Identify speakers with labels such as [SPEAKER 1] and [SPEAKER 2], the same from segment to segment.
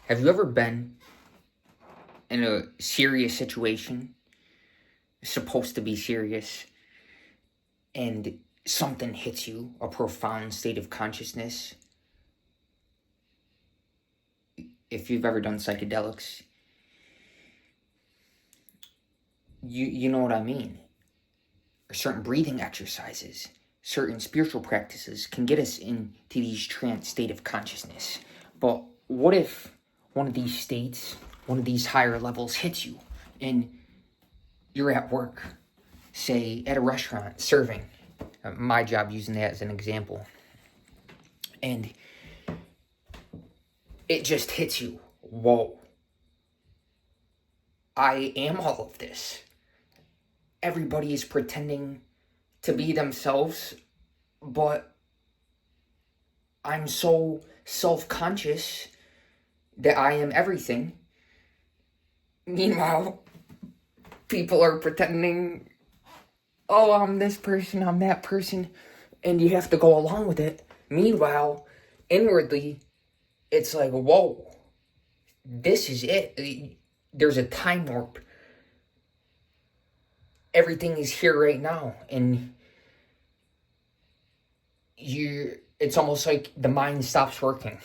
[SPEAKER 1] Have you ever been in a serious situation, supposed to be serious, and something hits you, a profound state of consciousness? If you've ever done psychedelics, you know what I mean. Or certain breathing exercises, certain spiritual practices can get us into these trance state of consciousness. But what if one of these states, one of these higher levels hits you and you're at work, say at a restaurant serving, my job using that as an example, and it just hits you. Whoa, I am all of this. Everybody is pretending to be themselves, but I'm so self-conscious that I am everything. Meanwhile, people are pretending, oh, I'm this person, I'm that person, and you have to go along with it. Meanwhile, inwardly, it's like, whoa, this is it. There's a time warp. Everything is here right now, and it's almost like the mind stops working.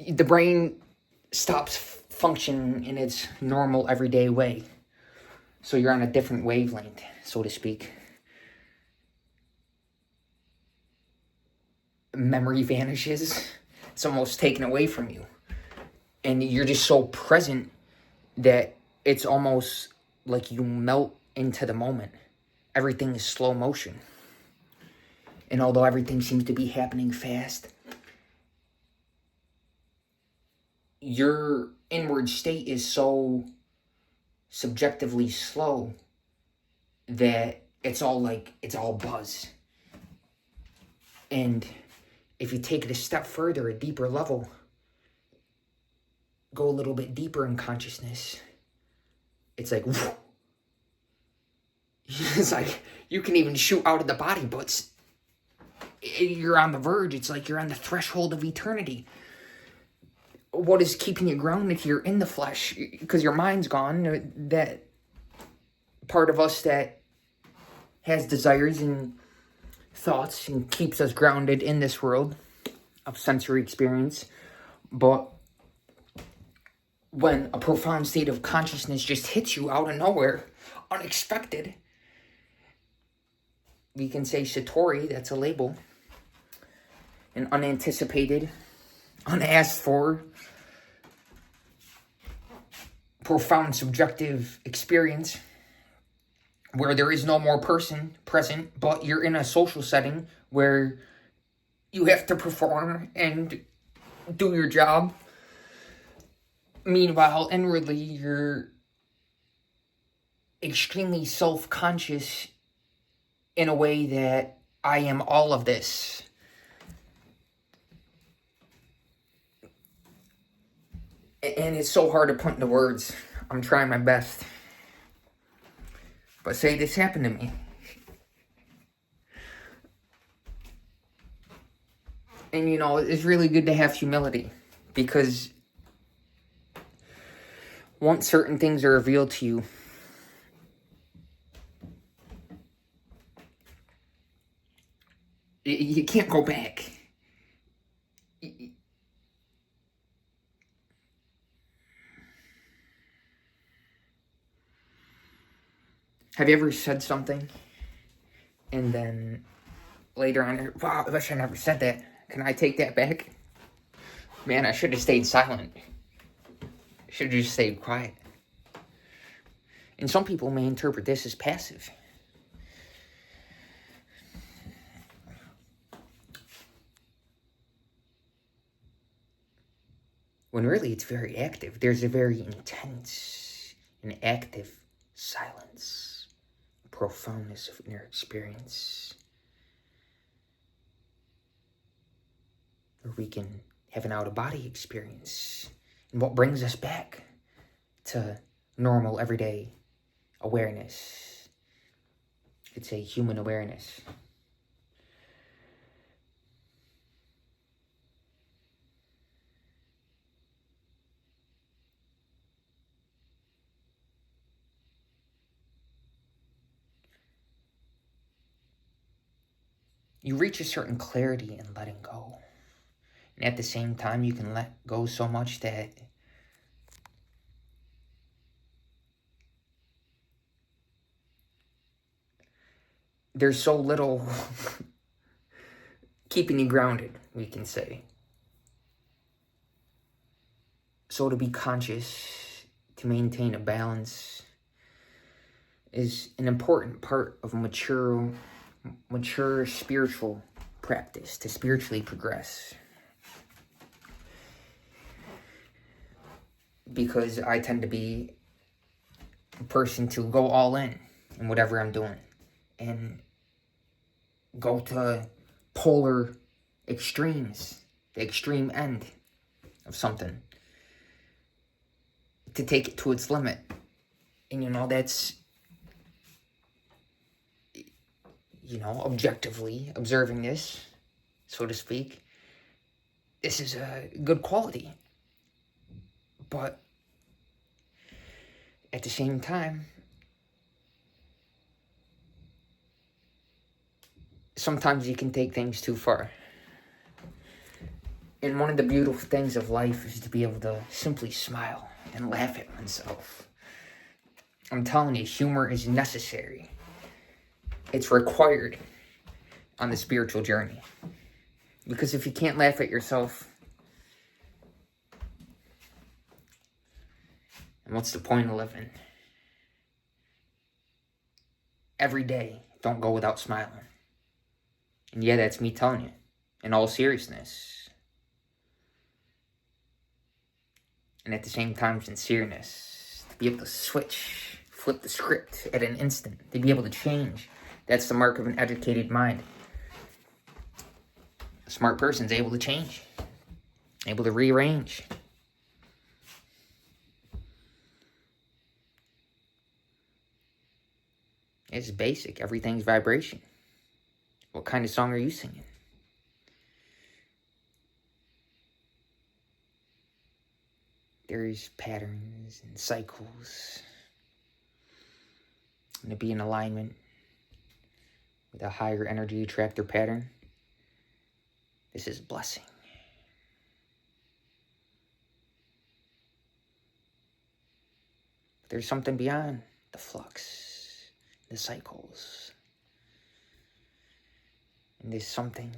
[SPEAKER 1] The brain stops functioning in its normal everyday way. So you're on a different wavelength, so to speak. Memory vanishes. It's almost taken away from you. And you're just so present that it's almost like you melt into the moment. Everything is slow motion. And although everything seems to be happening fast, your inward state is so subjectively slow that it's all buzz. And if you take it a step further, a deeper level, go a little bit deeper in consciousness, it's like, whew. It's like you can even shoot out of the body, but you're on the verge. It's like you're on the threshold of eternity. What is keeping you grounded here in the flesh? Because your mind's gone. That part of us that has desires and thoughts and keeps us grounded in this world of sensory experience. But when a profound state of consciousness just hits you out of nowhere, unexpected, we can say Satori, that's a label, an unanticipated, unasked for, profound subjective experience where there is no more person present, but you're in a social setting where you have to perform and do your job. Meanwhile, inwardly, you're extremely self-conscious in a way that I am all of this. And it's so hard to put into words. I'm trying my best. But say this happened to me. And it's really good to have humility, because once certain things are revealed to you, you can't go back. Have you ever said something and then later on, wow, I wish I never said that. Can I take that back? Man, I should have stayed silent. Should have just stayed quiet. And some people may interpret this as passive. When really it's very active. There's a very intense and active silence, profoundness of inner experience, where we can have an out-of-body experience. And what brings us back to normal, everyday awareness. It's a human awareness. you reach a certain clarity in letting go. And at the same time, you can let go so much that there's so little keeping you grounded, we can say. So to be conscious, to maintain a balance, is an important part of mature spiritual practice, to spiritually progress. Because I tend to be a person to go all in whatever I'm doing, and go to polar extremes, the extreme end of something, to take it to its limit. And that's, objectively observing this, so to speak, this is a good quality. But at the same time, sometimes you can take things too far. And one of the beautiful things of life is to be able to simply smile and laugh at oneself. I'm telling you, humor is necessary. It's required on the spiritual journey. Because if you can't laugh at yourself, and what's the point of living? Every day, don't go without smiling. And yeah, that's me telling you, in all seriousness. And at the same time, sincereness. To be able to flip the script at an instant. To be able to change. That's the mark of an educated mind. A smart person's able to change. Able to rearrange. It's basic. Everything's vibration. What kind of song are you singing? There's patterns and cycles. And to be in alignment with a higher energy attractor pattern, this is a blessing. There's something beyond the flux, the cycles. And this something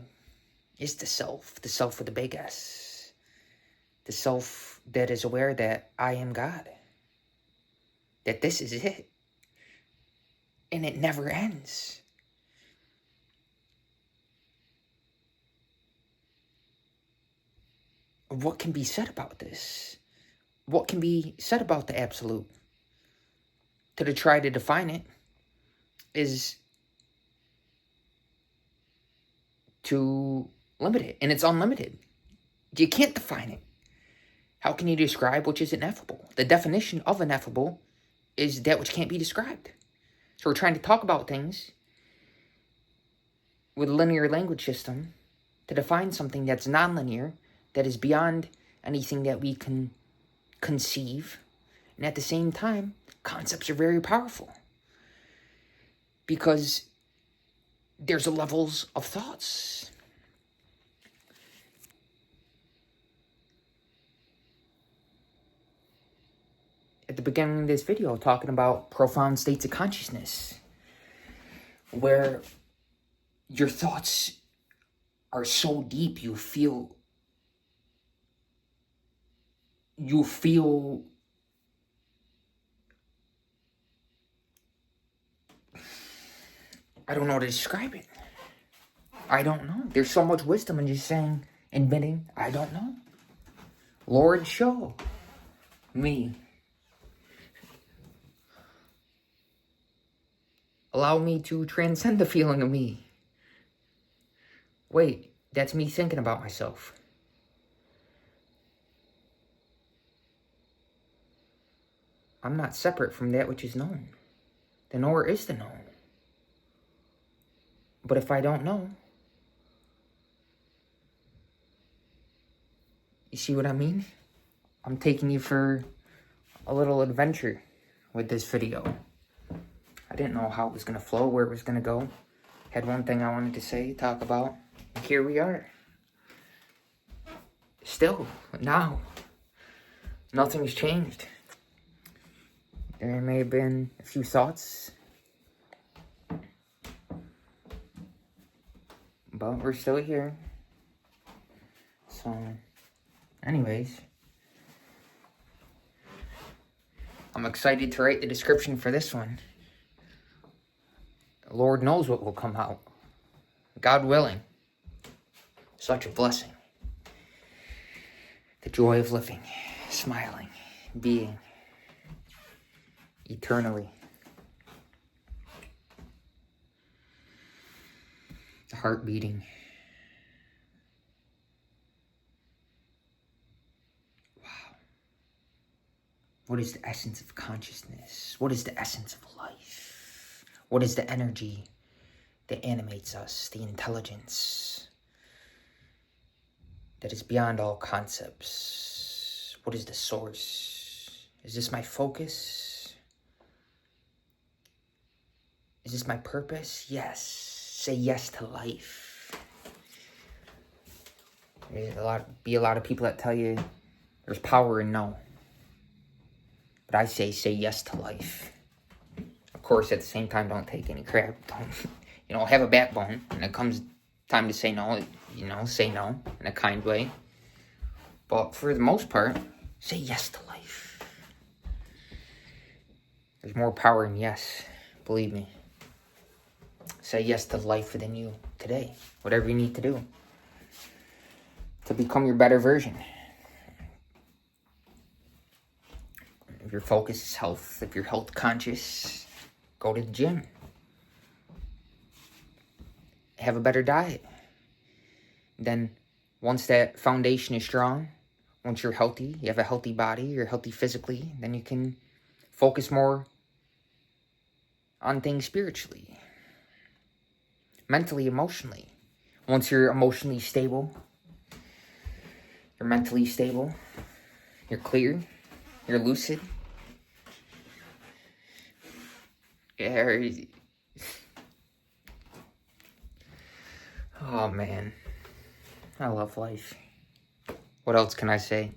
[SPEAKER 1] is the self with a big S. The self that is aware that I am God. That this is it. And it never ends. What can be said about this? What can be said about the absolute? To try to define it is to limit it. And it's unlimited. You can't define it. How can you describe which is ineffable? The definition of ineffable is that which can't be described. So we're trying to talk about things with a linear language system to define something that's nonlinear, that is beyond anything that we can conceive. And at the same time, concepts are very powerful. Because there's levels of thoughts. At the beginning of this video, talking about profound states of consciousness, where your thoughts are so deep, you feel I don't know how to describe it. I don't know. There's so much wisdom in just saying, admitting, I don't know. Lord, show me. Allow me to transcend the feeling of me. Wait, that's me thinking about myself. I'm not separate from that which is known. The knower is the known. But if I don't know, you see what I mean? I'm taking you for a little adventure with this video. I didn't know how it was going to flow, where it was going to go. Had one thing I wanted to say, talk about. Here we are. Still, now. Nothing's changed. There may have been a few thoughts, but we're still here. So, anyways, I'm excited to write the description for this one. Lord knows what will come out. God willing. Such a blessing. The joy of living, smiling, being eternally. The heart beating. Wow. What is the essence of consciousness? What is the essence of life? What is the energy that animates us? The intelligence that is beyond all concepts. What is the source? Is this my focus? Is this my purpose? Yes. Say yes to life. There's a lot of people that tell you there's power in no. But I say yes to life. Of course, at the same time, don't take any crap. Don't, have a backbone. When it comes time to say no, say no in a kind way. But for the most part, say yes to life. There's more power in yes, believe me. Say yes to life within you today. Whatever you need to do to become your better version. If your focus is health, if you're health conscious, go to the gym. Have a better diet. Then once that foundation is strong, once you're healthy, you have a healthy body, you're healthy physically, then you can focus more on things spiritually, mentally, emotionally. Once you're emotionally stable, you're mentally stable, you're clear, you're lucid. Oh man, I love life. What else can I say?